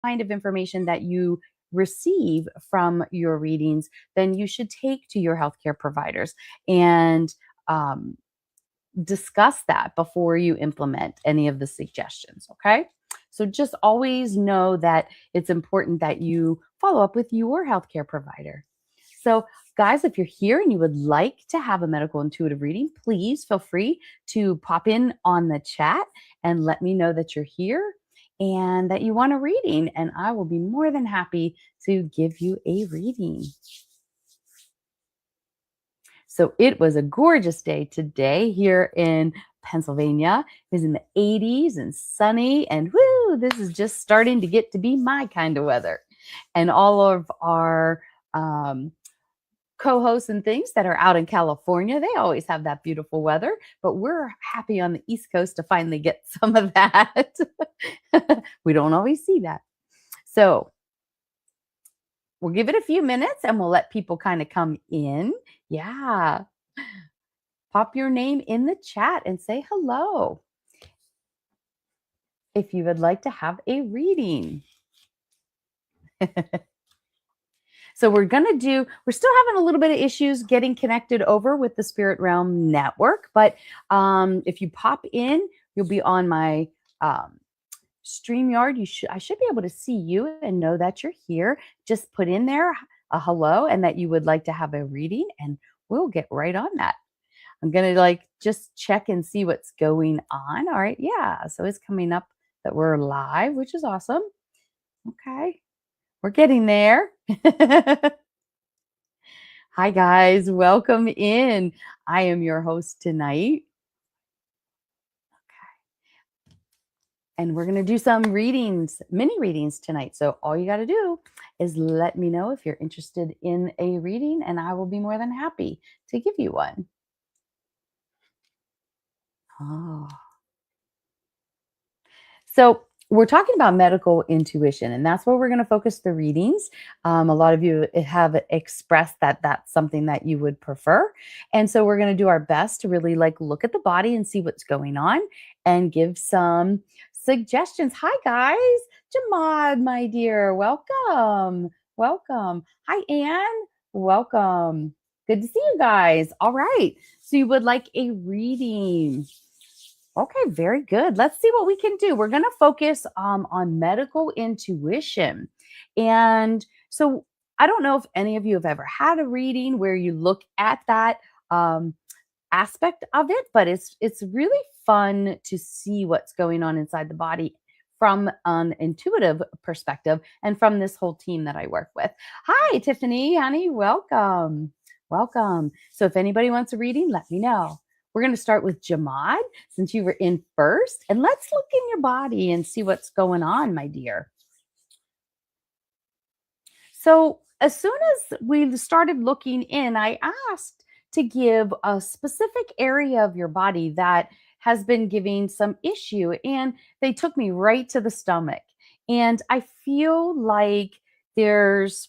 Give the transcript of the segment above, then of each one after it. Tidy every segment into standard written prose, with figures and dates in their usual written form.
kind of information that you receive from your readings, then you should take to your healthcare providers and um, discuss that before you implement any of the suggestions. Okay. So just always know that it's important that you follow up with your healthcare provider. So, guys, if you're here and you would like to have a medical intuitive reading, please feel free to pop in on the chat and let me know that you're here and that you want a reading. And I will be more than happy to give you a reading. So it was a gorgeous day today here in Pennsylvania. It was in the 80s and sunny, and woo, this is just starting to get to be my kind of weather. And all of our co-hosts and things that are out in California, they always have that beautiful weather, but we're happy on the East Coast to finally get some of that. We don't always see that. So we'll give it a few minutes and we'll let people kind of come in. Yeah. Pop your name in the chat and say hello if you would like to have a reading. So we're still having a little bit of issues getting connected over with the Spirit Realm Network, but if you pop in, you'll be on my StreamYard. I should be able to see you and know that you're here. Just put in there a hello and that you would like to have a reading, and we'll get right on that. I'm going to just check and see what's going on. All right. Yeah. So it's coming up that we're live, which is awesome. Okay. We're getting there. Hi, guys. Welcome in. I am your host tonight. Okay. And we're going to do some readings, mini readings tonight. So all you got to do is let me know if you're interested in a reading, and I will be more than happy to give you one. Oh. So we're talking about medical intuition, and that's where we're going to focus the readings. A lot of you have expressed that that's something that you would prefer. And so we're going to do our best to really look at the body and see what's going on and give some suggestions. Hi, guys. Jamad, my dear. Welcome. Welcome. Hi, Anne. Welcome. Good to see you guys. All right. So you would like a reading. Okay, very good. Let's see what we can do. We're going to focus on medical intuition. And so I don't know if any of you have ever had a reading where you look at that aspect of it, but it's really fun to see what's going on inside the body from an intuitive perspective and from this whole team that I work with. Hi, Tiffany, honey, welcome. Welcome. So if anybody wants a reading, let me know. We're going to start with Jamad, since you were in first. And let's look in your body and see what's going on, my dear. So as soon as we started looking in, I asked to give a specific area of your body that has been giving some issue. And they took me right to the stomach. And I feel like there's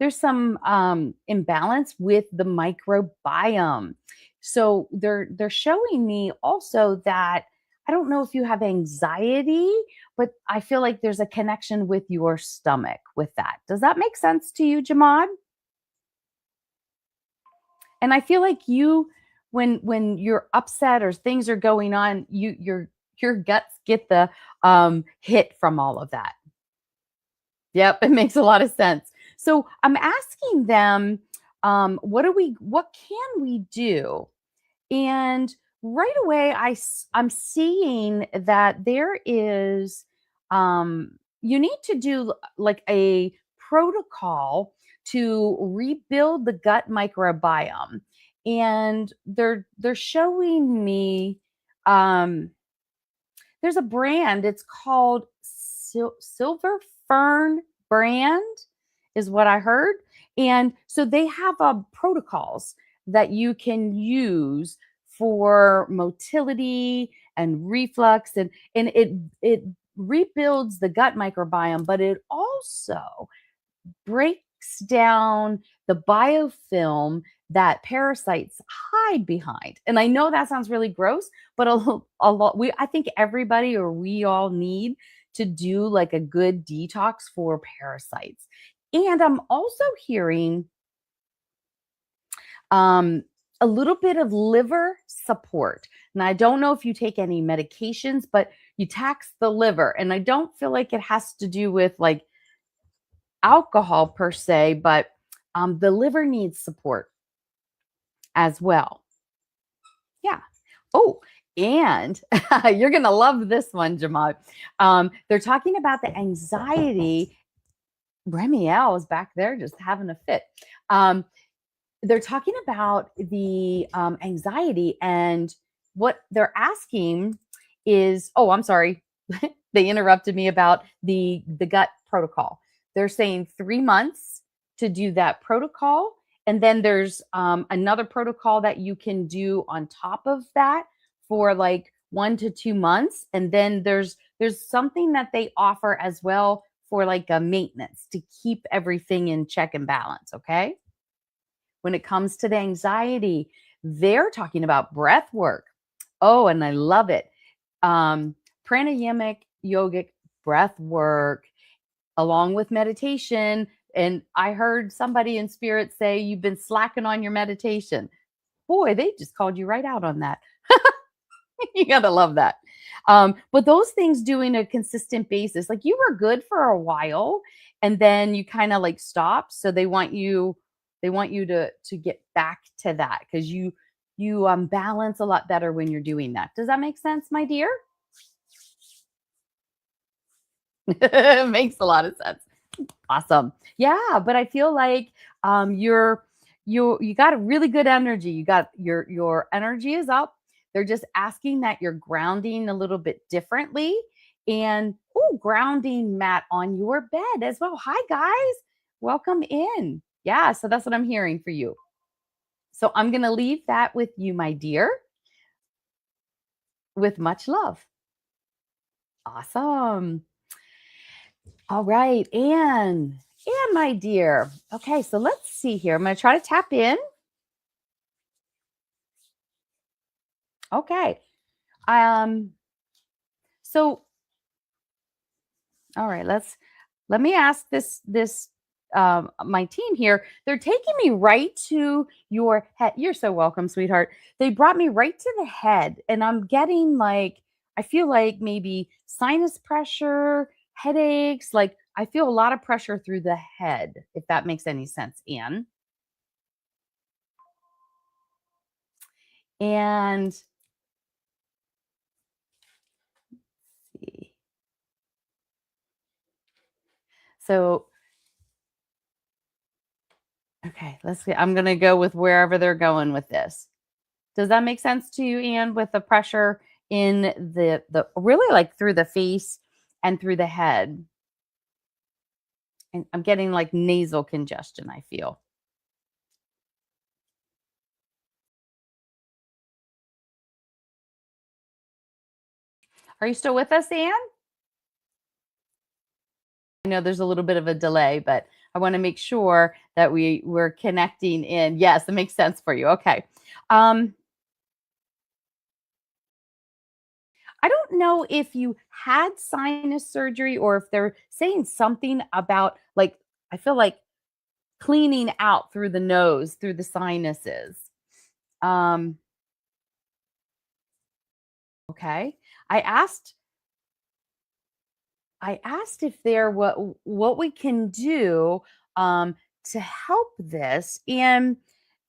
some imbalance with the microbiome. So they're showing me also that I don't know if you have anxiety, but I feel like there's a connection with your stomach with that. Does that make sense to you, Jamad? And I feel like when you're upset or things are going on, your guts get the hit from all of that. Yep, it makes a lot of sense. So I'm asking them, what can we do? And right away, I'm seeing that there is, you need to do like a protocol to rebuild the gut microbiome. And they're showing me, there's a brand, it's called Silver Fern brand is what I heard. And so they have protocols that you can use for motility and reflux, and it rebuilds the gut microbiome, but it also breaks down the biofilm that parasites hide behind. And I know that sounds really gross, but a lot I think everybody or we all need to do like a good detox for parasites. And I'm also hearing um, a little bit of liver support. And I don't know if you take any medications, but you tax the liver. And I don't feel like it has to do with like alcohol per se, but the liver needs support as well. Yeah. Oh, and you're going to love this one, Jamal. They're talking about the anxiety. Remy L is back there just having a fit. They're talking about the anxiety, and what they're asking is, oh, I'm sorry. They interrupted me about the gut protocol. They're saying 3 months to do that protocol. And then there's another protocol that you can do on top of that for like 1 to 2 months. And then there's something that they offer as well for like a maintenance to keep everything in check and balance. Okay. When it comes to the anxiety, they're talking about breath work. Oh, and I love it. Pranayamic yogic breath work along with meditation. And I heard somebody in spirit say you've been slacking on your meditation. Boy, they just called you right out on that. You got to love that. But those things doing a consistent basis, like you were good for a while and then you kind of like stopped. So they want you to get back to that because you balance a lot better when you're doing that. Does that make sense, my dear? It makes a lot of sense. Awesome. Yeah, but I feel like you got a really good energy. You got your energy is up. They're just asking that you're grounding a little bit differently. And oh, grounding mat on your bed as well. Hi guys. Welcome in. Yeah, so that's what I'm hearing for you. So I'm going to leave that with you, my dear, with much love. Awesome. All right, and my dear. Okay, so let's see here. I'm going to try to tap in. Okay. So all right, let me ask this my team here. They're taking me right to your head. You're so welcome, sweetheart. They brought me right to the head, and I'm getting like I feel like maybe sinus pressure, headaches. Like I feel a lot of pressure through the head, if that makes any sense, Anne. And see. So okay, let's see. I'm gonna go with wherever they're going with this. Does that make sense to you, Anne, with the pressure in the really like through the face and through the head? And I'm getting like nasal congestion, I feel. Are you still with us, Anne? I know there's a little bit of a delay, but I want to make sure that we're connecting in. Yes, it makes sense for you. Okay. Um, I don't know if you had sinus surgery or if they're saying something about like I feel like cleaning out through the nose, through the sinuses. Um, okay. I asked I asked if there what we can do to help this, and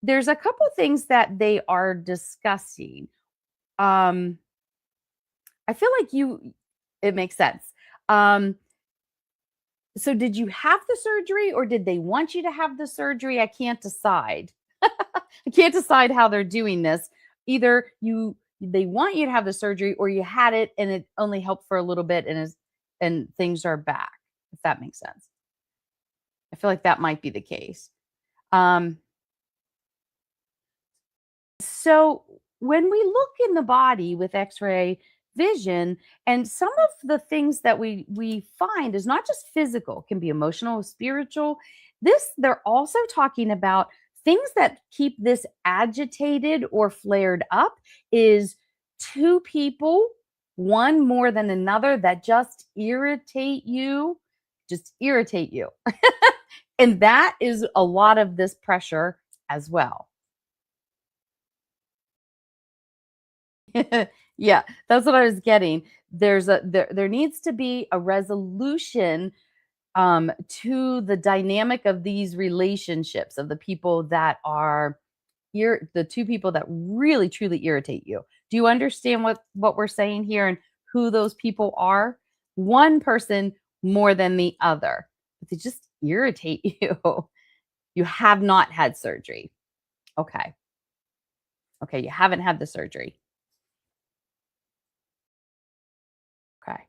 there's a couple things that they are discussing. Um, I feel like it makes sense. Um, so, did you have the surgery, or did they want you to have the surgery? I can't decide. I can't decide how they're doing this. Either they want you to have the surgery or you had it and it only helped for a little bit and things are back, if that makes sense. I feel like that might be the case. Um, so when we look in the body with x-ray vision, and some of the things that we find is not just physical, it can be emotional, spiritual. This they're also talking about things that keep this agitated or flared up is two people one more than another that just irritate you. And that is a lot of this pressure as well. Yeah, that's what I was getting. There needs to be a resolution to the dynamic of these relationships of the people that are the two people that really truly irritate you. Do you understand what we're saying here and who those people are? One person more than the other, but they just irritate you. You have not had surgery. Okay. Okay, you haven't had the surgery. Okay.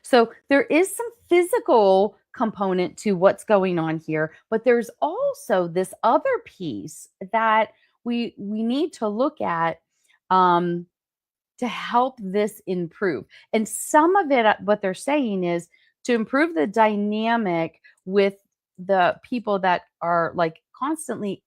So there is some physical component to what's going on here, but there's also this other piece that we need to look at um, to help this improve. And some of it, what they're saying is to improve the dynamic with the people that are like constantly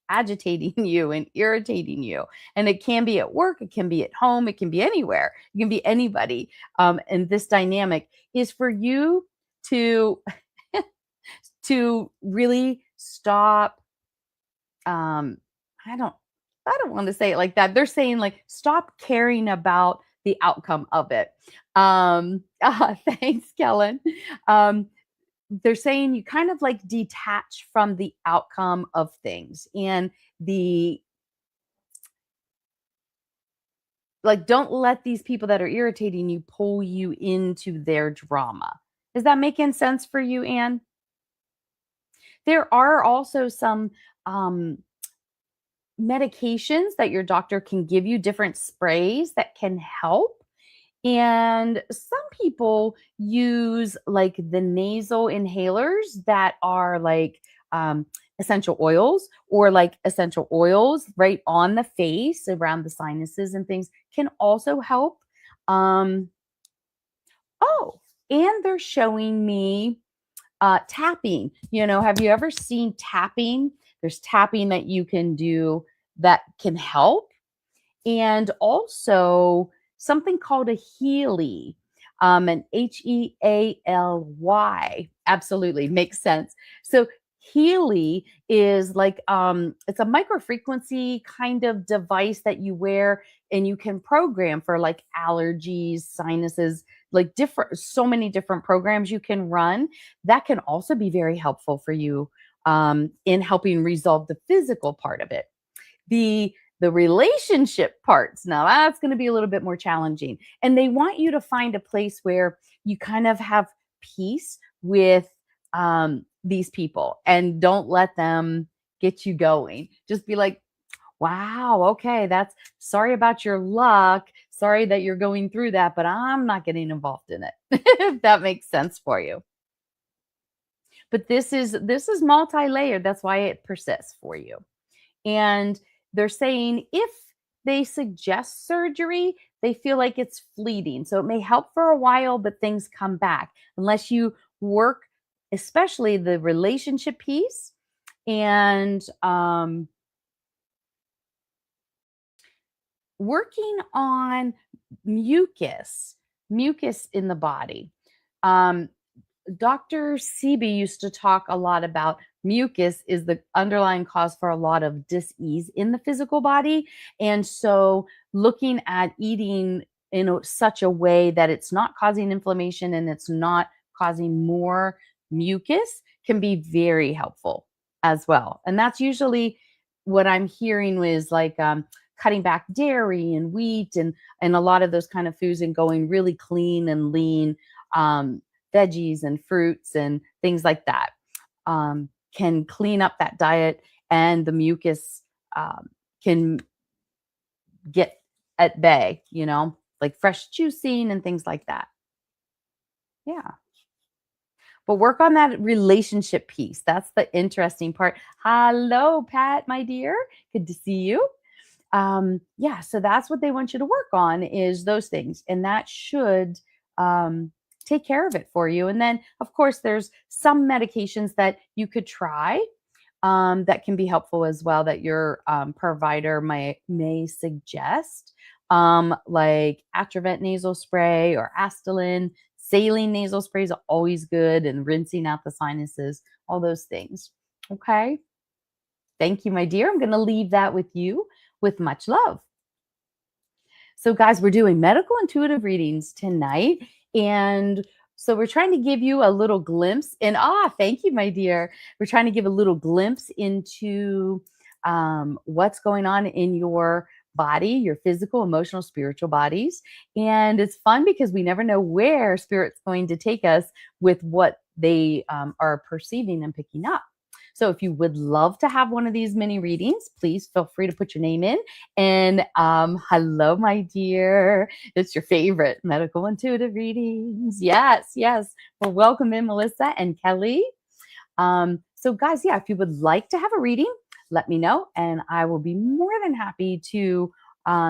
agitating you and irritating you. And it can be at work, it can be at home, it can be anywhere, it can be anybody. And this dynamic is for you to to really stop. Um, I don't I don't want to say it like that. They're saying like stop caring about the outcome of it. Thanks, Kellen. Um, they're saying you kind of like detach from the outcome of things and the like don't let these people that are irritating you pull you into their drama. Is that making sense for you, Anne? There are also some um, medications that your doctor can give you, different sprays that can help. And some people use like the nasal inhalers that are like essential oils or like essential oils right on the face around the sinuses and things can also help. Um, oh, and they're showing me tapping. Have you ever seen tapping? There's tapping that you can do that can help and also something called a Healy, an Healy. Absolutely makes sense. So Healy is like it's a microfrequency kind of device that you wear and you can program for like allergies, sinuses, like different so many different programs you can run that can also be very helpful for you in helping resolve the physical part of it. The relationship parts, now that's going to be a little bit more challenging. And they want you to find a place where you kind of have peace with these people and don't let them get you going. Just be like, wow, okay, that's sorry about your luck. Sorry that you're going through that, but I'm not getting involved in it. If that makes sense for you. But this is multi-layered. That's why it persists for you. And they're saying if they suggest surgery, they feel like it's fleeting. So it may help for a while, but things come back unless you work, especially the relationship piece and working on mucus, mucus in the body. Um, Dr. Sebi used to talk a lot about mucus is the underlying cause for a lot of dis-ease in the physical body. And so looking at eating in such a way that it's not causing inflammation and it's not causing more mucus can be very helpful as well. And that's usually what I'm hearing is like cutting back dairy and wheat and a lot of those kind of foods and going really clean and lean. Veggies and fruits and things like that can clean up that diet and the mucus can get at bay, like fresh juicing and things like that. Yeah. But work on that relationship piece. That's the interesting part. Hello, Pat, my dear. Good to see you. Yeah, so that's what they want you to work on is those things. And that should take care of it for you. And then, of course, there's some medications that you could try that can be helpful as well that your provider may suggest. like Atrovent nasal spray or Astelin. Saline nasal spray is always good, and rinsing out the sinuses, all those things. Okay. Thank you, my dear. I'm going to leave that with you with much love. So, guys, we're doing medical intuitive readings tonight. And so we're trying to give you a little glimpse. And thank you, my dear. We're trying to give a little glimpse into what's going on in your body, your physical, emotional, spiritual bodies. And it's fun because we never know where spirit's going to take us with what they are perceiving and picking up. So if you would love to have one of these mini readings, please feel free to put your name in. And hello, my dear. It's your favorite medical intuitive readings. Yes, yes. Well, welcome in, Melissa and Kelly. So, guys, yeah, if you would like to have a reading, let me know, and I will be more than happy to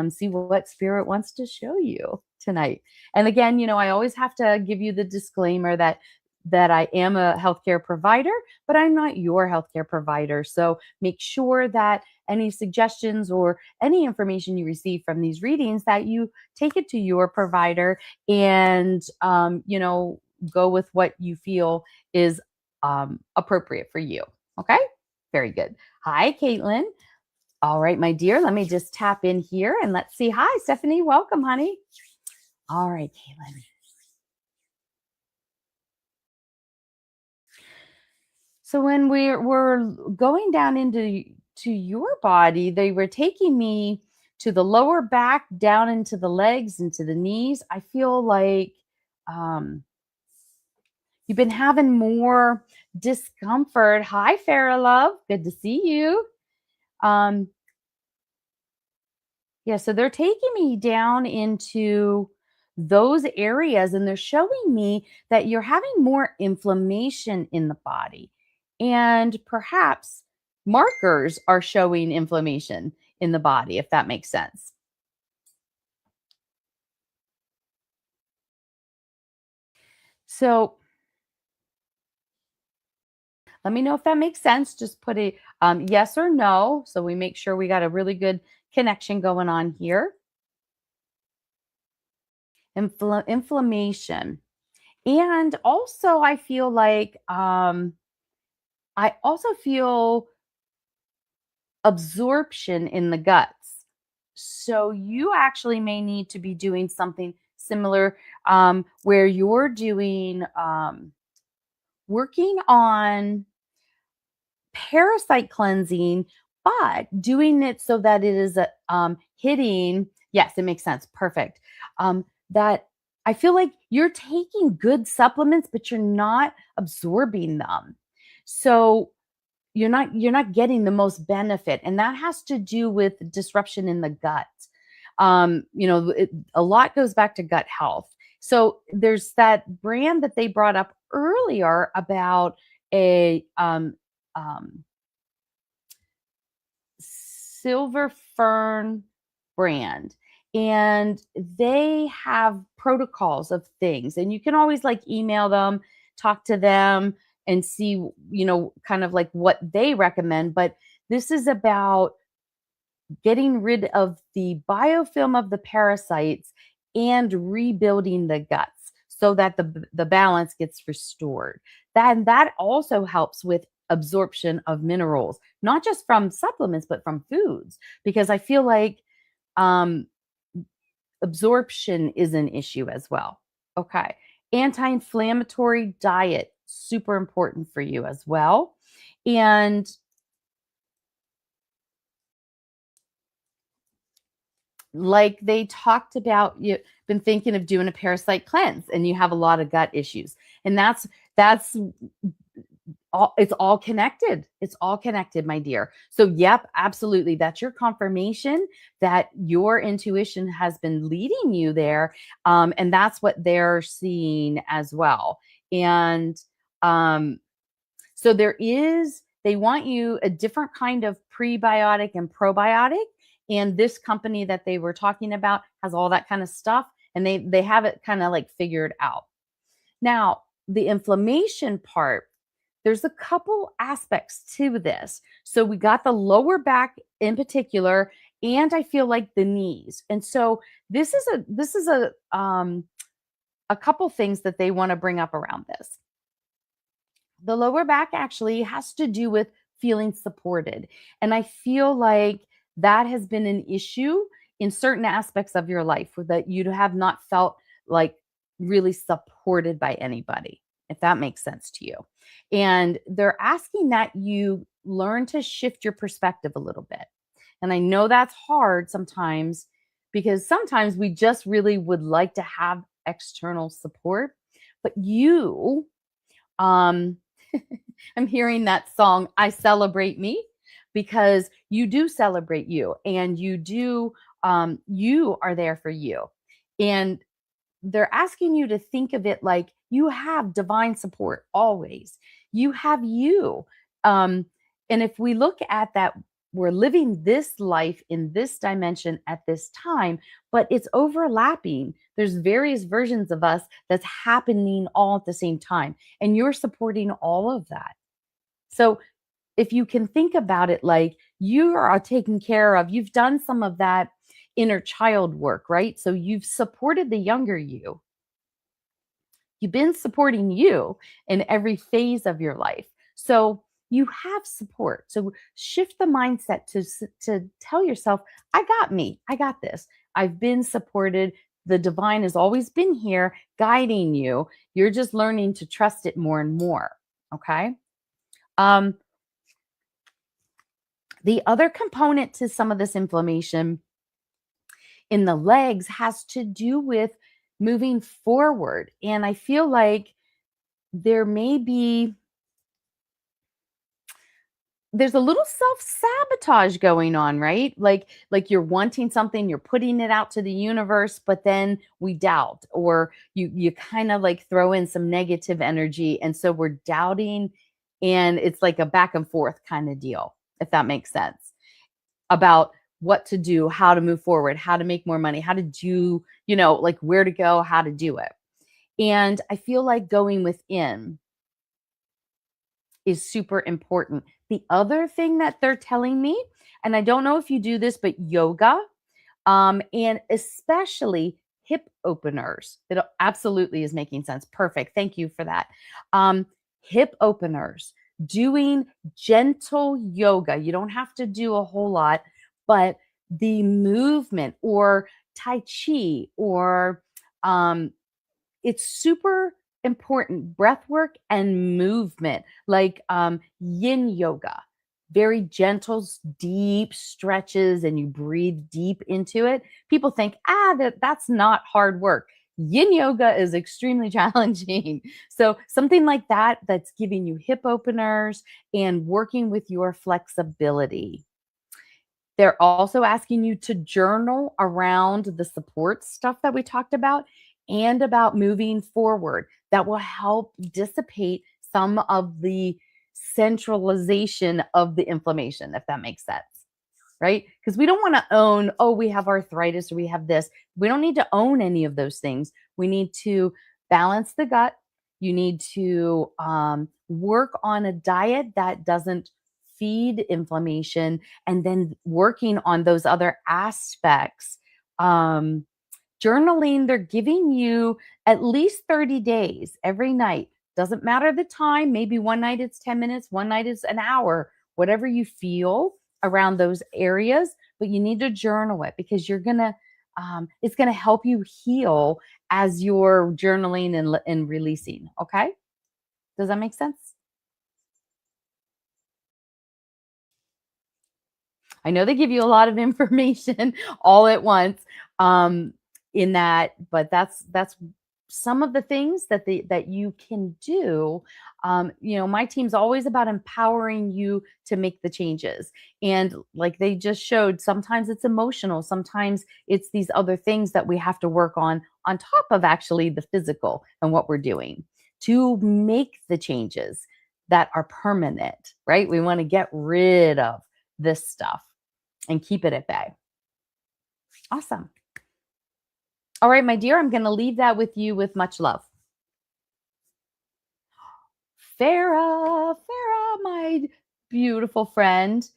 see what spirit wants to show you tonight. And again, I always have to give you the disclaimer that I am a healthcare provider, but I'm not your healthcare provider. So make sure that any suggestions or any information you receive from these readings, that you take it to your provider and, go with what you feel is appropriate for you. Okay. Very good. Hi, Caitlin. All right, my dear, let me just tap in here and let's see. Hi, Stephanie. Welcome, honey. All right, Caitlin. So when we're going down into your body, they were taking me to the lower back, down into the legs, into the knees. I feel like um, you've been having more discomfort. Hi, Farah Love. Good to see you. Um, yeah, so they're taking me down into those areas and they're showing me that you're having more inflammation in the body. And perhaps markers are showing inflammation in the body, if that makes sense. So let me know if that makes sense. Just put a yes or no. So we make sure we got a really good connection going on here. Inflammation. And also, I feel like I also feel absorption in the guts. So you actually may need to be doing something similar where you're doing working on parasite cleansing, but doing it so that it is hitting. Yes, it makes sense. Perfect. That I feel like you're taking good supplements, but you're not absorbing them. So you're not getting the most benefit, and that has to do with disruption in the gut. A lot goes back to gut health. So there's that brand that they brought up earlier about a silver fern brand, and they have protocols of things, and you can always like email them, talk to them, and see kind of like what they recommend. But this is about getting rid of the biofilm of the parasites and rebuilding the guts so that the balance gets restored. That also helps with absorption of minerals, not just from supplements but from foods, because I feel like um, absorption is an issue as well. Okay. Anti-inflammatory diet, super important for you as well. And like they talked about, you've been thinking of doing a parasite cleanse and you have a lot of gut issues. And that's all, it's all connected. It's all connected, my dear. So yep, absolutely. That's your confirmation that your intuition has been leading you there. And that's what they're seeing as well. And um, so they want you a different kind of prebiotic and probiotic. And this company that they were talking about has all that kind of stuff. And they have it kind of like figured out. Now, the inflammation part, there's a couple aspects to this. So we got the lower back in particular, and I feel like the knees. And so this is a couple things that they want to bring up around this. The lower back actually has to do with feeling supported. And I feel like that has been an issue in certain aspects of your life that you have not felt like really supported by anybody, if that makes sense to you. And they're asking that you learn to shift your perspective a little bit. And I know that's hard sometimes because sometimes we just really would like to have external support, but um I'm hearing that song, I Celebrate Me, because you do celebrate you and you are there for you. And they're asking you to think of it like you have divine support always. You have you. Um, and if we look at that, we're living this life in this dimension at this time, but it's overlapping. There's various versions of us that's happening all at the same time, and you're supporting all of that. So if you can think about it like you are taken care of, you've done some of that inner child work, right? So you've supported the younger you. You've been supporting you in every phase of your life. So you have support. So shift the mindset to tell yourself, I got me. I got this. I've been supported. The divine has always been here guiding you. You're just learning to trust it more and more. Okay? Um, the other component to some of this inflammation in the legs has to do with moving forward. And I feel like there may be there's a little self-sabotage going on, right? Like you're wanting something, you're putting it out to the universe, but then we doubt, or you kind of like throw in some negative energy, and so we're doubting, and it's like a back and forth kind of deal, if that makes sense, about what to do, how to move forward, how to make more money, how to do, like where to go, how to do it. And I feel like going within is super important. The other thing that they're telling me, and I don't know if you do this, but yoga, and especially hip openers. It absolutely is making sense. Perfect. Thank you for that. Hip openers, doing gentle yoga. You don't have to do a whole lot, but the movement or Tai Chi or it's super important, breath work and movement, like yin yoga, very gentle, deep stretches, and you breathe deep into it. People think, that's not hard work. Yin yoga is extremely challenging. So, something like that, that's giving you hip openers and working with your flexibility. They're also asking you to journal around the support stuff that we talked about and about moving forward. That will help dissipate some of the centralization of the inflammation, if that makes sense, right? Because we don't want to own, oh, we have arthritis or we have this. We don't need to own any of those things. We need to balance the gut. You need to work on a diet that doesn't feed inflammation, and then working on those other aspects. Um, Journaling, they're giving you at least 30 days every night. Doesn't matter the time. Maybe one night it's 10 minutes, one night it's an hour, whatever you feel around those areas. But you need to journal it because it's going to help you heal as you're journaling and releasing. Okay. Does that make sense? I know they give you a lot of information all at once, um, in that, but that's some of the things that you can do. My team's always about empowering you to make the changes. And like they just showed, sometimes it's emotional, sometimes it's these other things that we have to work on top of actually the physical and what we're doing to make the changes that are permanent, right? We want to get rid of this stuff and keep it at bay. Awesome. All right, my dear, I'm going to leave that with you with much love. Farah, my beautiful friend.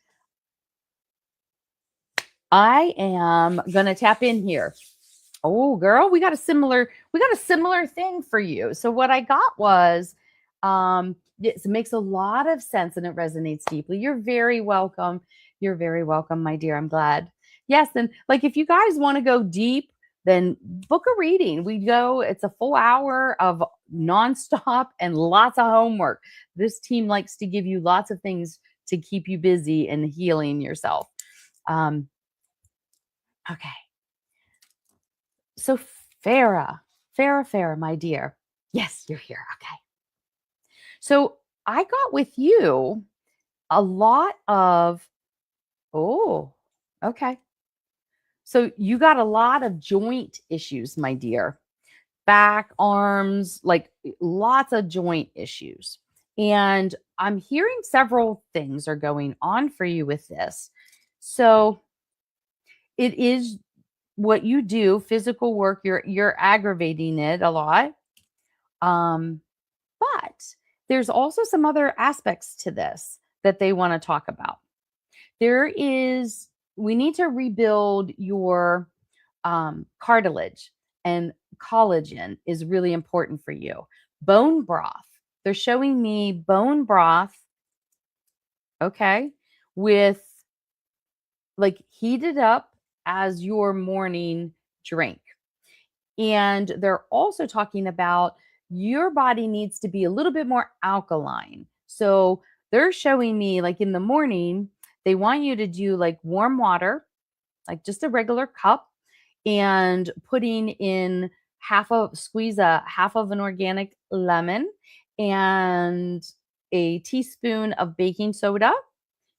I am gonna tap in here. Oh, girl, we got a similar thing for you. So what I got was, it makes a lot of sense and it resonates deeply. You're very welcome. You're very welcome, my dear. I'm glad. Yes, and like if you guys want to go deep, then book a reading. It's a full hour of nonstop and lots of homework. This team likes to give you lots of things to keep you busy and healing yourself. Um, okay. So Farah, my dear. Yes, you're here. Okay. So I got with you a lot of, oh, okay. So you got a lot of joint issues, my dear. Back, arms, like lots of joint issues. And I'm hearing several things are going on for you with this. So it is what you do, physical work, you're aggravating it a lot. Um, But there's also some other aspects to this that they want to talk about. We need to rebuild your cartilage, and collagen is really important for you. Bone broth. They're showing me bone broth, okay, with like heated up as your morning drink. And they're also talking about your body needs to be a little bit more alkaline. So they're showing me, like in the morning, they want you to do like warm water, like just a regular cup, and putting in squeeze a half of an organic lemon and a teaspoon of baking soda.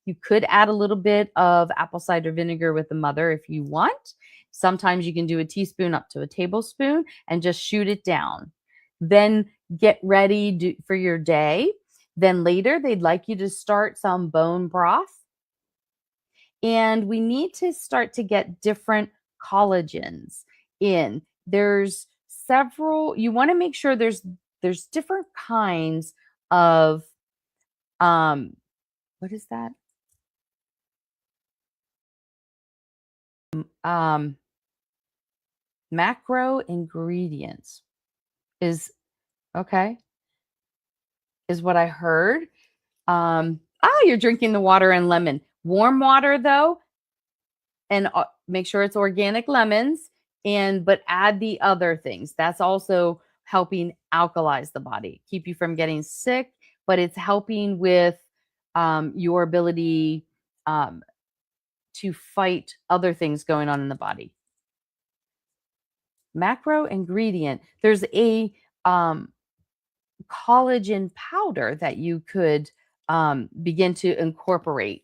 You could add a little bit of apple cider vinegar with the mother if you want. Sometimes you can do a teaspoon up to a tablespoon and just shoot it down. Then get ready for your day. Then later, they'd like you to start some bone broth. And we need to start to get different collagens in. There's several, you want to make sure there's different kinds of what is that? Um Macro ingredients is okay, is what I heard. You're drinking the water and lemon. Warm water though, and make sure it's organic lemons, and but add the other things. That's also helping alkalize the body, keep you from getting sick, but it's helping with your ability um, to fight other things going on in the body. Macro ingredient. There's a um, collagen powder that you could begin to incorporate.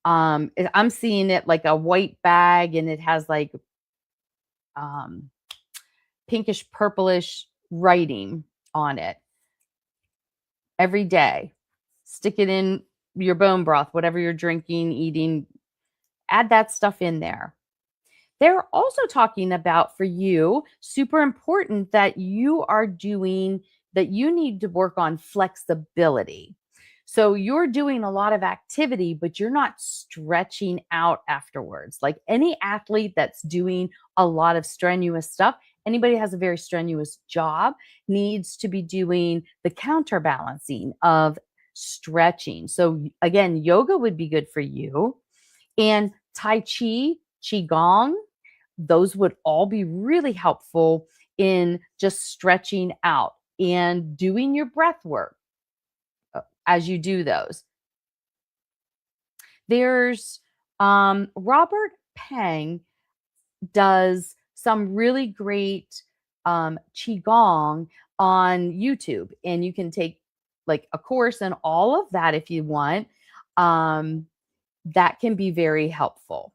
I'm seeing it like a white bag, and it has like um, pinkish purplish writing on it every day. Stick it in your bone broth, whatever you're drinking, eating, add that stuff in there. They're also talking about for you, super important that that you need to work on flexibility. So you're doing a lot of activity, but you're not stretching out afterwards. Like any athlete that's doing a lot of strenuous stuff, anybody who has a very strenuous job needs to be doing the counterbalancing of stretching. So again, yoga would be good for you. And Tai Chi, Qigong, those would all be really helpful in just stretching out and doing your breath work as you do those. There's Robert Peng does some really great Qigong on YouTube, and you can take like a course and all of that if you want. Um, that can be very helpful.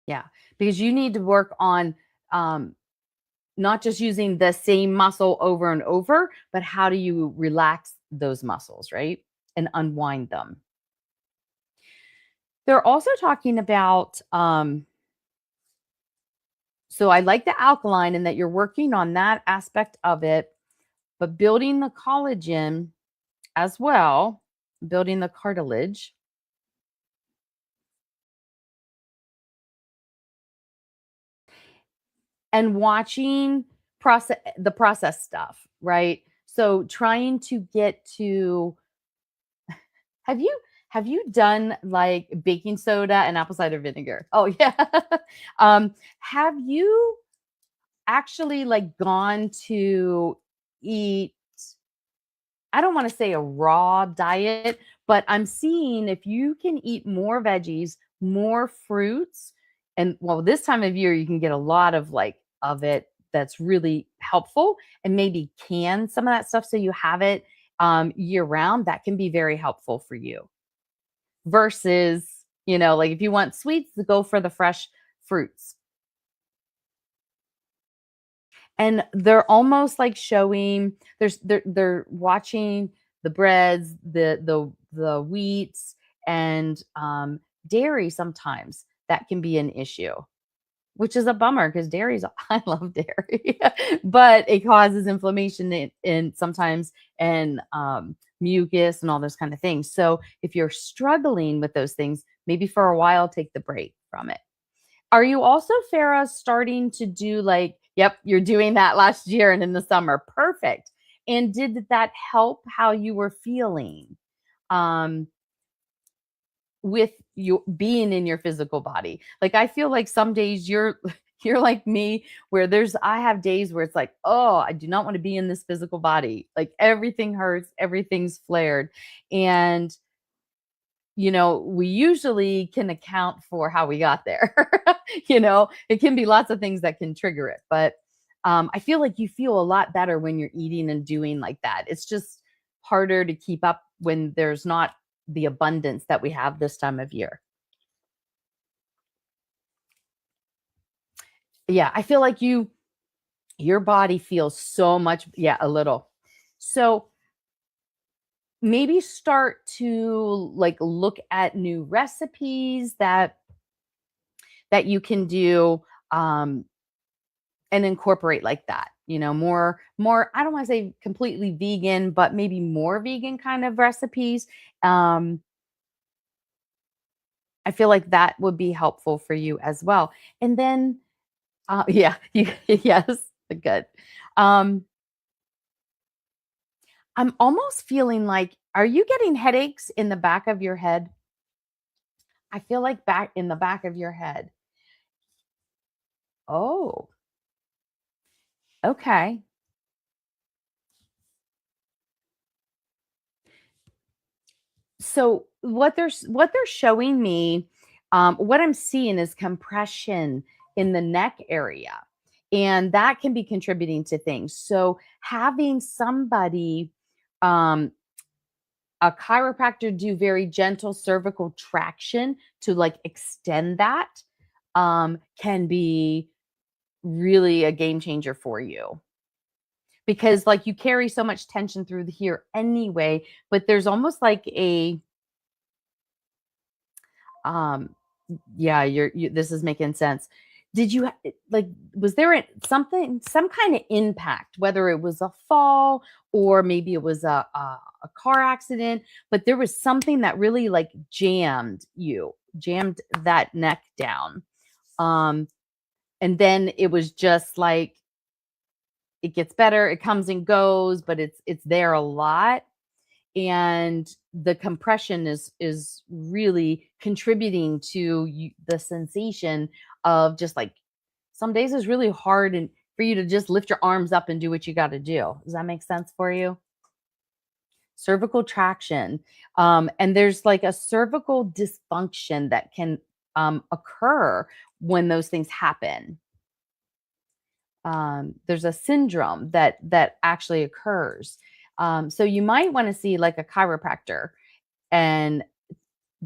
Yeah, because you need to work on um, not just using the same muscle over and over, but how do you relax those muscles, right? And unwind them. They're also talking about, so I like the alkaline and that you're working on that aspect of it, but building the collagen as well, building the cartilage. and watching the process stuff, right? So trying to get to have you have you done like baking soda and apple cider vinegar? Oh yeah. Have you actually like gone to eat, I don't want to say a raw diet, but I'm seeing if you can eat more veggies, more fruits, and well, this time of year you can get a lot of like of it that's really helpful, and maybe can some of that stuff so you have it year round. That can be very helpful for you versus, like if you want sweets, go for the fresh fruits. And they're almost like showing they're watching the breads, the wheats, and dairy sometimes that can be an issue, which is a bummer because dairy's I love dairy, but it causes inflammation in sometimes and mucus and all those kind of things. So if you're struggling with those things, maybe for a while take the break from it. Are you also, Farah, starting to do like, yep, you're doing that last year and in the summer. Perfect. And did that help how you were feeling um, with you being in your physical body? Like I feel like some days you're you're like me where I have days where it's like, oh, I do not want to be in this physical body. Like everything hurts, everything's flared. And we usually can account for how we got there. It can be lots of things that can trigger it. But I feel like you feel a lot better when you're eating and doing like that. It's just harder to keep up when there's not the abundance that we have this time of year. Yeah, I feel like your body feels so much, yeah, a little. So maybe start to like look at new recipes that you can do and incorporate like that. More I don't want to say completely vegan, but maybe more vegan kind of recipes. Um I feel like that would be helpful for you as well. And then yeah, yes, good. Um I'm almost feeling like, are you getting headaches in the back of your head? I feel like back in the back of your head. Oh, okay. So what they're showing me, what I'm seeing is compression in the neck area, and that can be contributing to things. So having somebody, um, a chiropractor, do very gentle cervical traction to like extend that, can be really a game changer for you because like you carry so much tension through the here anyway, but there's almost like a Um, yeah, this is making sense. Did you like was there some kind of impact, whether it was a fall or maybe it was a car accident, but there was something that really like jammed that neck down. Um, and then it was just like it gets better, it comes and goes, but it's there a lot, and the compression is really contributing to the sensation of just like some days is really hard and for you to just lift your arms up and do what you got to do. Does that make sense for you? Cervical traction, and there's like a cervical dysfunction that can occur when those things happen. There's a syndrome that actually occurs. So you might want to see like a chiropractor and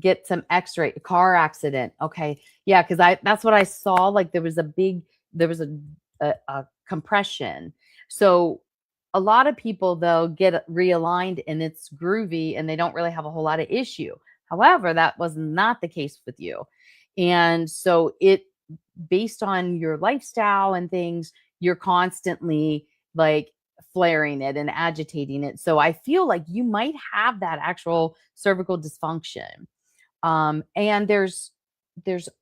get some x-ray. Car accident, okay, yeah, because I that's what I saw, like there was a compression. So a lot of people though get realigned and it's groovy and they don't really have a whole lot of issue. However, that was not the case with you, and so it based on your lifestyle and things, you're constantly like flaring it and agitating it. So I feel like you might have that actual cervical dysfunction. And there's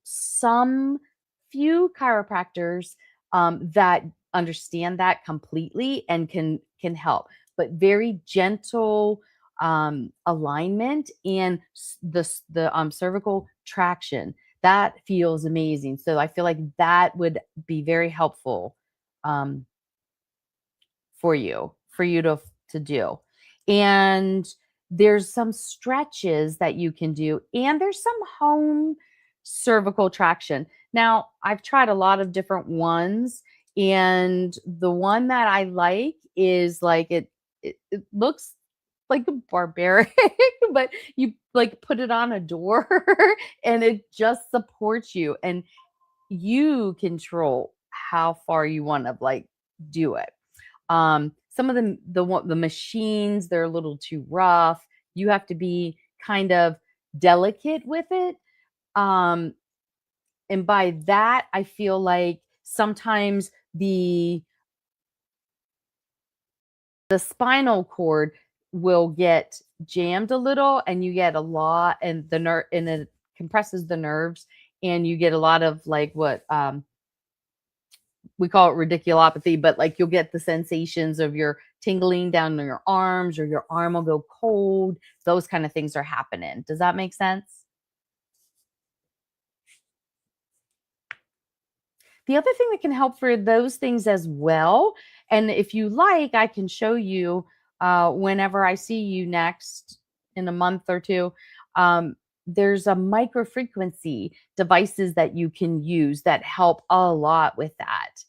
some few chiropractors that understand that completely and can help. But very gentle alignment and the cervical traction that feels amazing. So I feel like that would be very helpful um, for you to do. And there's some stretches that you can do, and there's some home cervical traction. Now, I've tried a lot of different ones, and the one that I like is like it looks like a barbaric, but you like put it on a door and it just supports you, and you control how far you want to like do it. Some of the machines, they're a little too rough. You have to be kind of delicate with it. Um, and by that, I feel like sometimes the spinal cord will get jammed a little, and you get a lot, and the nerve, and it compresses the nerves, and you get a lot of like what we call it radiculopathy, but like you'll get the sensations of your tingling down in your arms, or your arm will go cold. Those kind of things are happening. Does that make sense? The other thing that can help for those things as well, and if you like, I can show you whenever I see you next in a month or two. Um, there's a microfrequency devices that you can use that help a lot with that.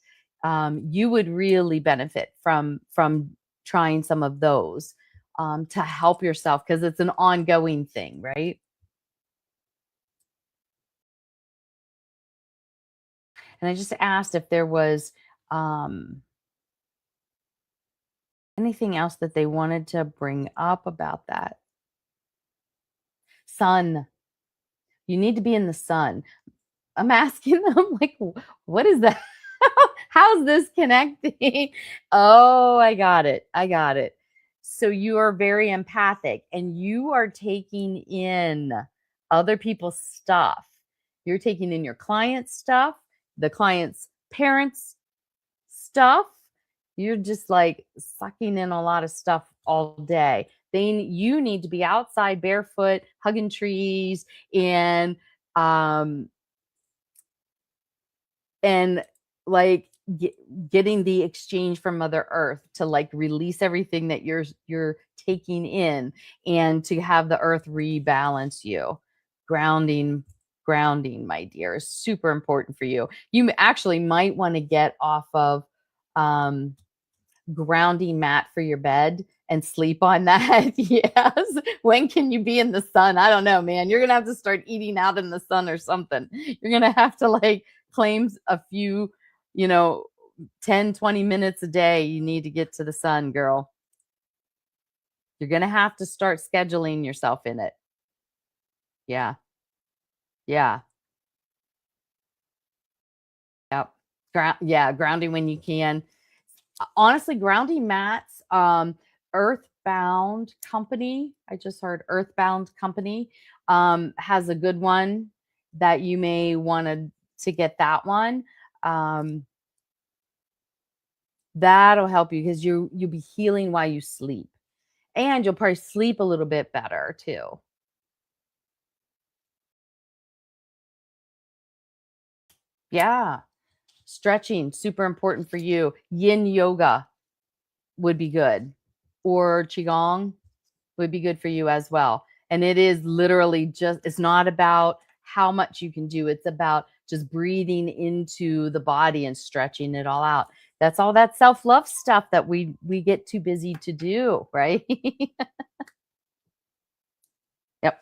You would really benefit from trying some of those to help yourself because it's an ongoing thing, right? And I just asked if there was um, anything else that they wanted to bring up about that? Sun. You need to be in the sun. I'm asking them, like, what is that? How's this connecting? Oh, I got it. I got it. So you are very empathic and you are taking in other people's stuff. You're taking in your client's stuff, the client's parents' stuff. You're just like sucking in a lot of stuff all day. Then you need to be outside barefoot, hugging trees, um and like getting the exchange from Mother Earth to like release everything that you're taking in, and to have the earth rebalance you. Grounding, grounding, my dear, is super important for you. You actually might want to get off of um grounding mat for your bed and sleep on that. Yes. When can you be in the sun? I don't know, man. You're going to have to start eating out in the sun or something. You're going to have to like claim a few, you know, 10, 20 minutes a day. You need to get to the sun, girl. You're going to have to start scheduling yourself in it. Yeah. Yeah. Yep. Yeah. Grounding when you can. Honestly, grounding mats, Earthbound Company, I just heard Earthbound Company has a good one that you may want to get that one. Um, that'll help you because you'll be healing while you sleep. And you'll probably sleep a little bit better too. Yeah. Stretching, super important for you. Yin yoga would be good. Or qigong would be good for you as well. And it is literally just, it's not about how much you can do, it's about just breathing into the body and stretching it all out. That's all that self-love stuff that we get too busy to do, right? Yep.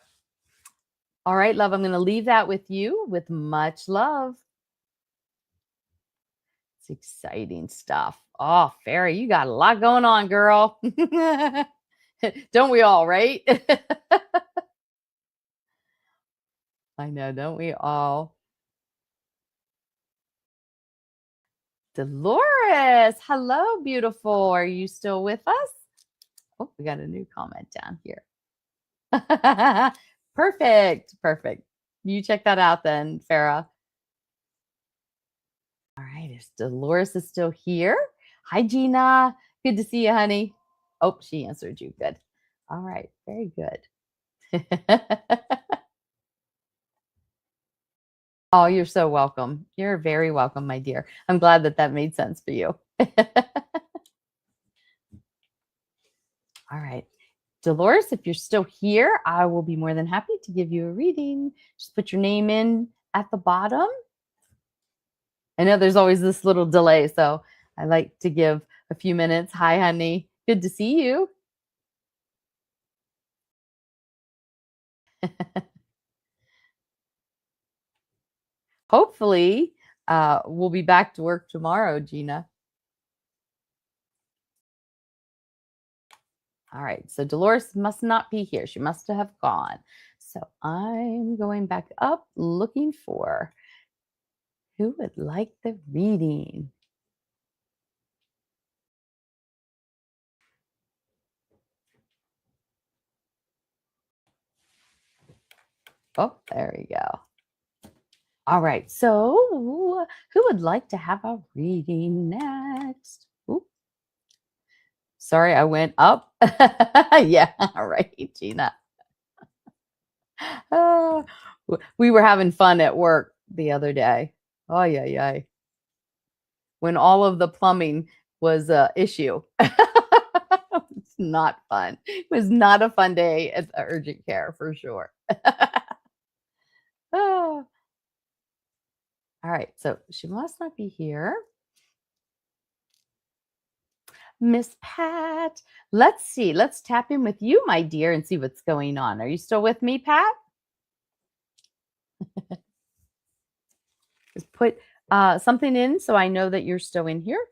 All right, love, I'm going to leave that with you with much love. It's exciting stuff. Oh, Fairy, you got a lot going on, girl. Don't we all, right? I know, don't we all? Dolores, hello, beautiful. Are you still with us? Oh, we got a new comment down here. Perfect. Perfect. You check that out then, Farah. All righty. if Dolores is still here. Hi, Gina. Good to see you, honey. Oh, she answered you. Good. All right. Very good. Oh, you're so welcome. You're very welcome, my dear. I'm glad that that made sense for you. All right. Dolores, if you're still here, I will be more than happy to give you a reading. Just put your name in at the bottom. I know there's always this little delay, so I like to give a few minutes. Hi, honey. Good to see you. Hopefully, we'll be back to work tomorrow, Gina. All right, so Dolores must not be here. She must have gone. So I'm going back up looking for who would like the reading. Oh, there we go. All right, so who would like to have a reading next? Ooh. Sorry, I went up. Yeah, all right, Gina. Uh, we were having fun at work the other day. Oh, yeah, yeah. When all of the plumbing was a issue. It's not fun. It was not a fun day at the urgent care for sure. Oh. All right, so she must not be here. Miss Pat, let's see. Let's tap in with you, my dear, and see what's going on. Are you still with me, Pat? Just put something in so I know that you're still in here.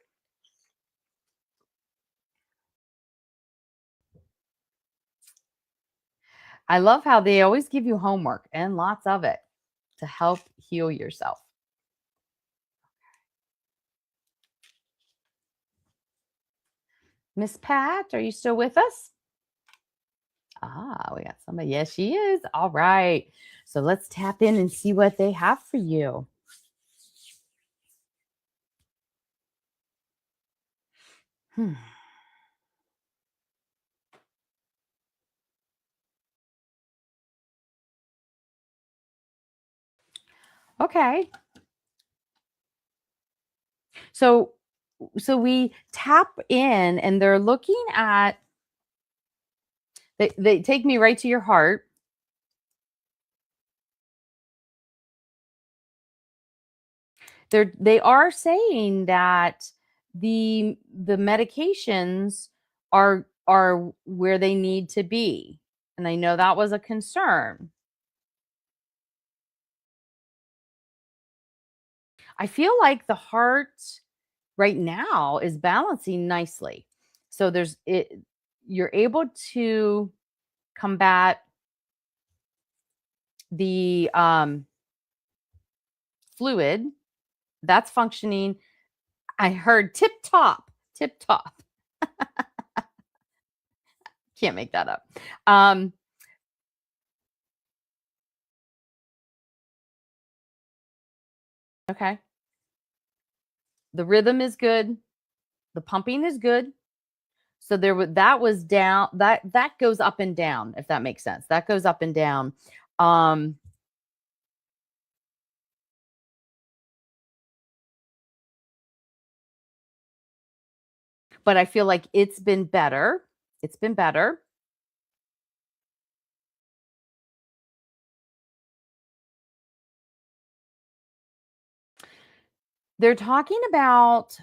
I love how they always give you homework and lots of it to help heal yourself. Miss Pat, are you still with us? Ah, we got somebody. Yes, she is. All right. So let's tap in and see what they have for you. Hmm. Okay. So we tap in and they're looking at they take me right to your heart. They are saying that the medications are where they need to be. And I know that was a concern. I feel like the heart right now is balancing nicely. So there's it you're able to combat the fluid that's functioning. I heard tip top, tip top. Can't make that up. Okay. The rhythm is good. The pumping is good. So that was down. That goes up and down, if that makes sense. That goes up and down. Um, but I feel like it's been better. It's been better. They're talking about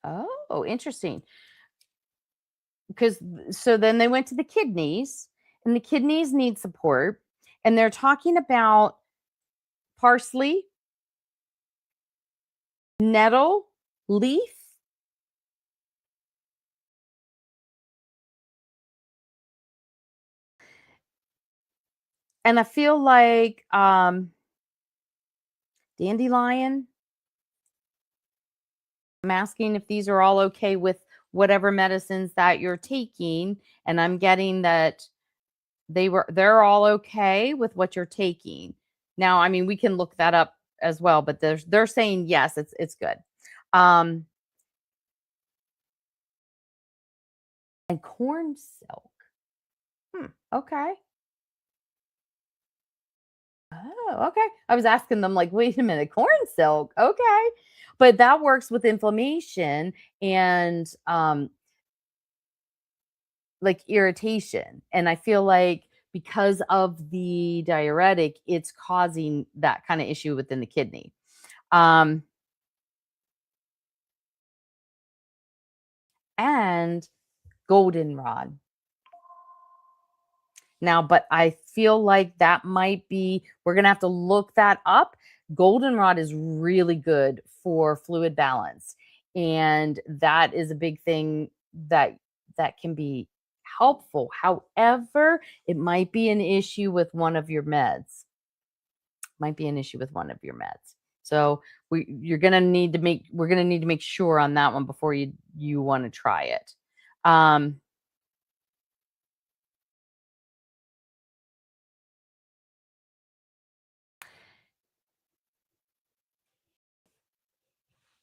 oh, interesting. Because so then they went to the kidneys, and the kidneys need support, and they're talking about parsley, nettle, leaf, and I feel like dandelion. I'm asking if these are all okay with whatever medicines that you're taking, and I'm getting that they're all okay with what you're taking. Now, I mean, we can look that up as well, but they're saying yes, it's good. Um, and corn silk. Okay. Oh, okay. I was asking them like, wait a minute, corn silk. Okay. But that works with inflammation and like irritation. And I feel like because of the diuretic, it's causing that kind of issue within the kidney. Um, and goldenrod. Now, but I feel like that might be, we're going to have to look that up. Goldenrod is really good for fluid balance. And that is a big thing that can be helpful. However, it might be an issue with one of your meds. Might be an issue with one of your meds. So you're going to need to we're going to need to make sure on that one before you want to try it.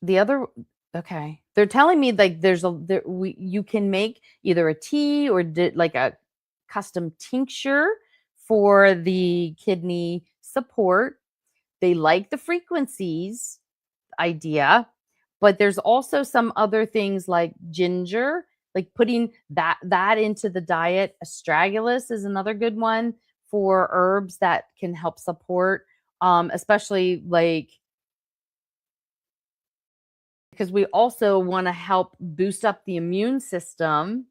The other okay. They're telling me like you can make either a tea or like a custom tincture for the kidney support. They like the frequencies idea, but there's also some other things like ginger, like putting that into the diet. Astragalus is another good one for herbs that can help support especially like because we also want to help boost up the immune system,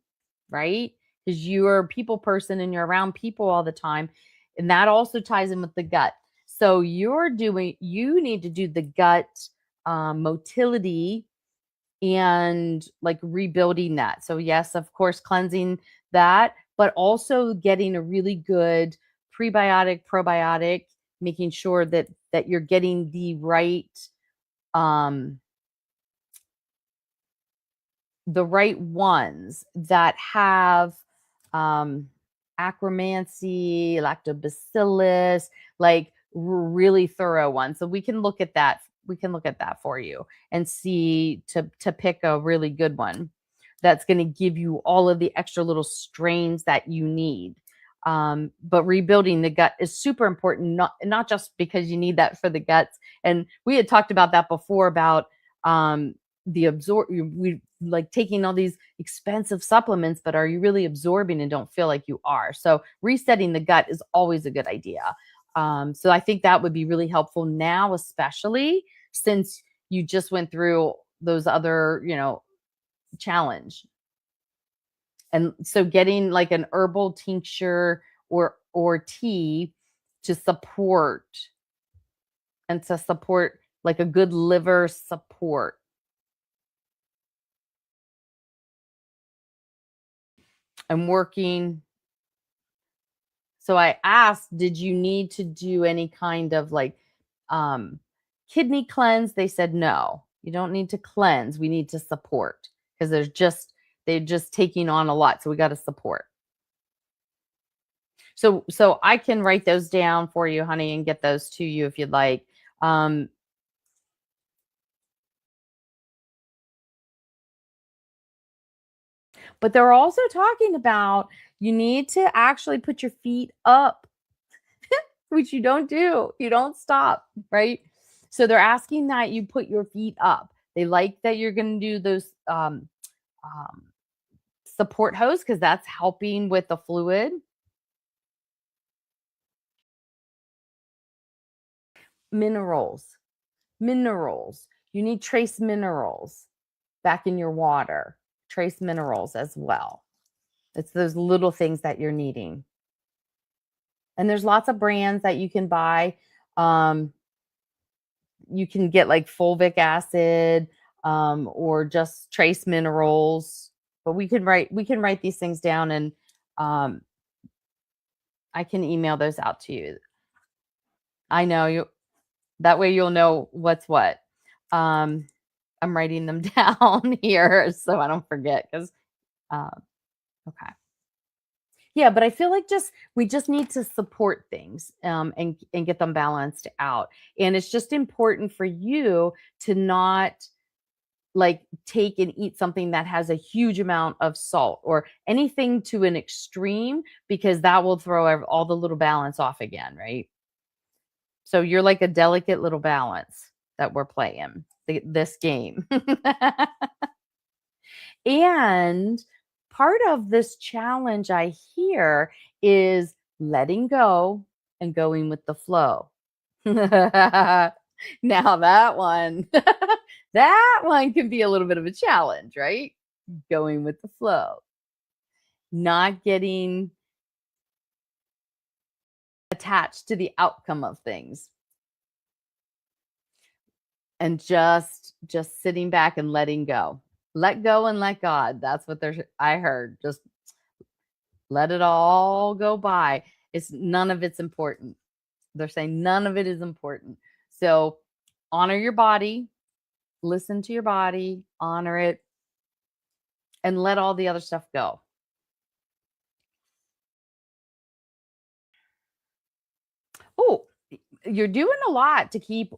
right? Because you're a people person and you're around people all the time. And that also ties in with the gut. So you need to do the gut motility and like rebuilding that. So, yes, of course, cleansing that, but also getting a really good prebiotic, probiotic, making sure that you're getting um, the right ones that have um, acromancy, lactobacillus, like really thorough ones. So we can look at that. We can look at that for you and see to pick a really good one that's going to give you all of the extra little strains that you need. But rebuilding the gut is super important, not just because you need that for the guts. And we had talked about that before about the we like taking all these expensive supplements, but are you really absorbing and don't feel like you are? So resetting the gut is always a good idea. So I think that would be really helpful now, especially since you just went through those other, challenge. And so getting like an herbal tincture or tea to support like a good liver support. I'm working. So I asked, did you need to do any kind of like um, kidney cleanse? They said, no, you don't need to cleanse. We need to support because they're just taking on a lot. So we got to support. So I can write those down for you, honey, and get those to you if you'd like. Um, but they're also talking about you need to actually put your feet up, which you don't do. You don't stop, right? So they're asking that you put your feet up. They like that you're going to do those um, support hose because that's helping with the fluid. Minerals, minerals. You need trace minerals back in your water, trace minerals as well. It's those little things that you're needing. And there's lots of brands that you can buy. Um, you can get like fulvic acid or just trace minerals. But we can write these things down and um, I can email those out to you. I know you that way you'll know what's what. Um, I'm writing them down here so I don't forget because, okay. Yeah, but I feel like we just need to support things, and get them balanced out. And it's just important for you to not like take and eat something that has a huge amount of salt or anything to an extreme because that will throw all the little balance off again, right? So you're like a delicate little balance that we're playing this game. And part of this challenge I hear is letting go and going with the flow. Now that one, that one can be a little bit of a challenge, right? Going with the flow, not getting attached to the outcome of things and just sitting back and letting go. Let go and let God. That's what I heard. Just let it all go by. It's none of it's important. They're saying none of it is important. So honor your body, listen to your body, honor it, and let all the other stuff go. Oh, you're doing a lot to keep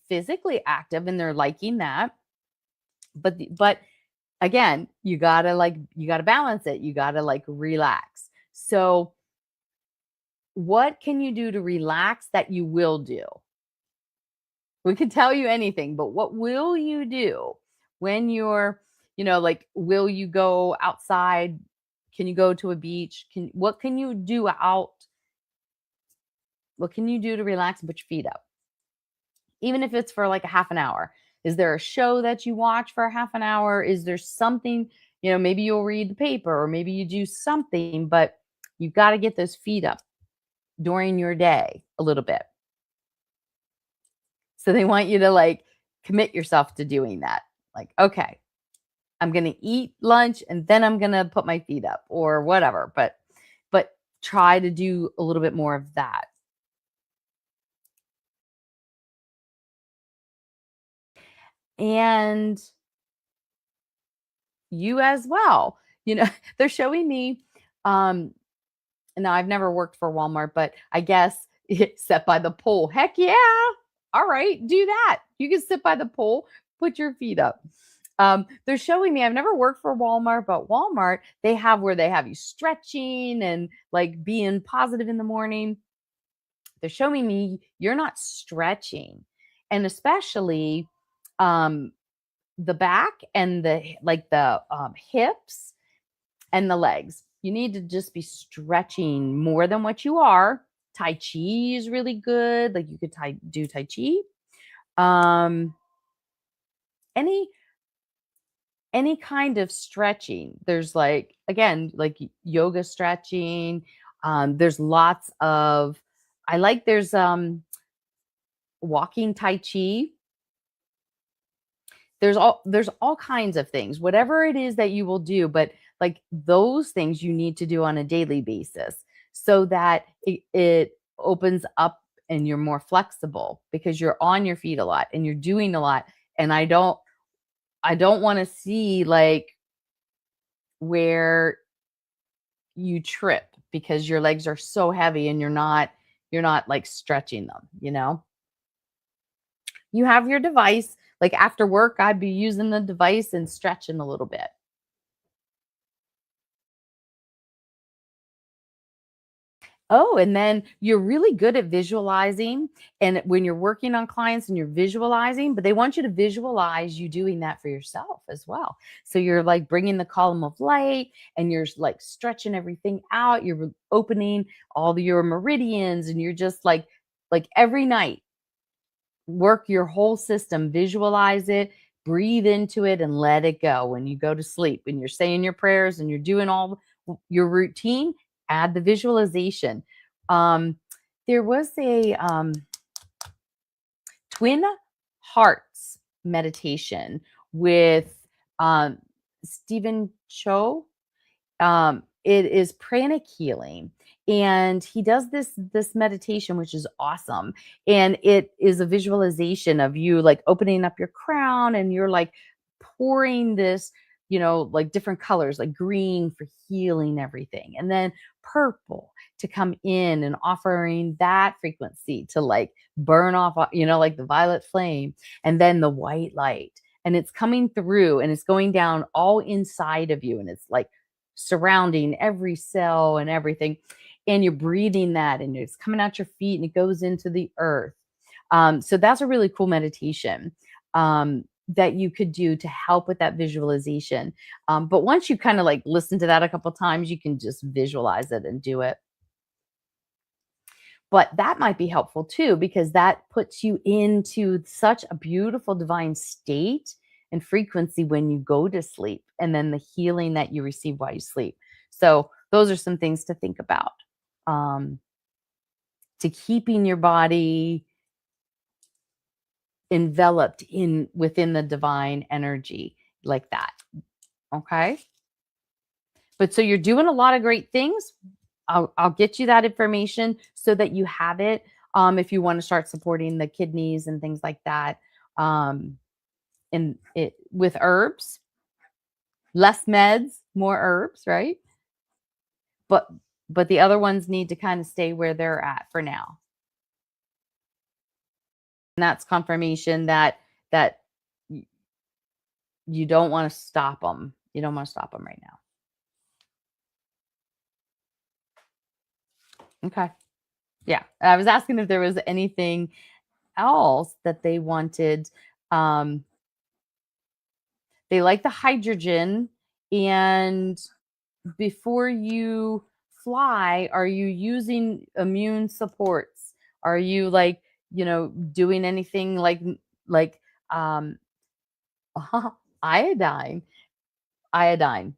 physically active, and they're liking that. But again, you gotta balance it. You gotta like relax. So what can you do to relax that you will do? We could tell you anything, but what will you do when you're, like, will you go outside? Can you go to a beach? What can you do out? What can you do to relax and put your feet up? Even if it's for like a half an hour. Is there a show that you watch for a half an hour? Is there something, maybe you'll read the paper or maybe you do something, but you've got to get those feet up during your day a little bit. So they want you to like commit yourself to doing that. Like, okay, I'm going to eat lunch and then I'm going to put my feet up or whatever, but try to do a little bit more of that. And you as well. They're showing me, um now I've never worked for Walmart, but I guess sit by the pool. Heck yeah. All right, do that. You can sit by the pool, put your feet up. They're showing me, I've never worked for Walmart, but Walmart, they have where they have you stretching and like being positive in the morning. They're showing me you're not stretching. And especially um the back and the hips and the legs. You need to just be stretching more than what you are. Tai Chi is really good. Like you could do Tai Chi. Um, any any kind of stretching. There's like again like yoga stretching. There's lots of there's walking Tai Chi. There's all kinds of things, whatever it is that you will do, but like those things you need to do on a daily basis so that it opens up and you're more flexible because you're on your feet a lot and you're doing a lot. And I don't want to see like where you trip because your legs are so heavy and you're not like stretching them. You have your device. Like after work, I'd be using the device and stretching a little bit. Oh, and then you're really good at visualizing. And when you're working on clients and you're visualizing, but they want you to visualize you doing that for yourself as well. So you're like bringing the column of light and you're like stretching everything out. You're opening all your meridians and you're just like every night work your whole system, visualize it, breathe into it, and let it go. When you go to sleep and you're saying your prayers and you're doing all your routine, add the visualization. Um, there was a Twin Hearts meditation with Stephen Cho. it is pranic healing. And he does this meditation, which is awesome. And it is a visualization of you like opening up your crown, and you're like pouring this, like different colors, like green for healing everything, and then purple to come in and offering that frequency to like burn off, like the violet flame, and then the white light. And it's coming through and it's going down all inside of you, and it's like surrounding every cell and everything. And you're breathing that, and it's coming out your feet and it goes into the earth. So that's a really cool meditation. That you could do to help with that visualization. But once you kind of like listen to that a couple times, you can just visualize it and do it. But that might be helpful too, because that puts you into such a beautiful divine state and frequency when you go to sleep, and then the healing that you receive while you sleep. So those are some things to think about, um, to keeping your body enveloped in within the divine energy like that. Okay. But so you're doing a lot of great things. I'll get you that information so that you have it, if you want to start supporting the kidneys and things like that. And it with herbs, less meds, more herbs, right? But the other ones need to kind of stay where they're at for now. And that's confirmation that you don't want to stop them. You don't want to stop them right now. Okay. Yeah. I was asking if there was anything else that they wanted. Um, they like the hydrogen. And before you fly, are you using immune supports? Are you like, doing anything like um iodine, iodine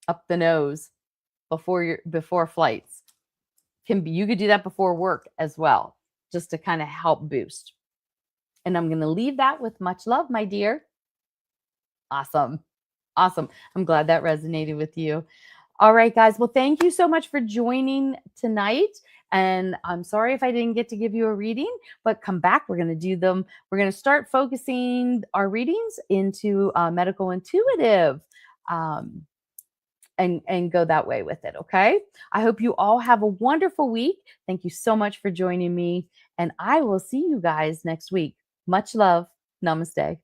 up the nose before flights? You could do that before work as well, just to kind of help boost. And I'm going to leave that with much love, my dear. Awesome. Awesome. I'm glad that resonated with you. All right, guys. Well, thank you so much for joining tonight. And I'm sorry if I didn't get to give you a reading, but come back. We're going to do them. We're going to start focusing our readings into medical intuitive. And go that way with it. Okay. I hope you all have a wonderful week. Thank you so much for joining me. And I will see you guys next week. Much love. Namaste.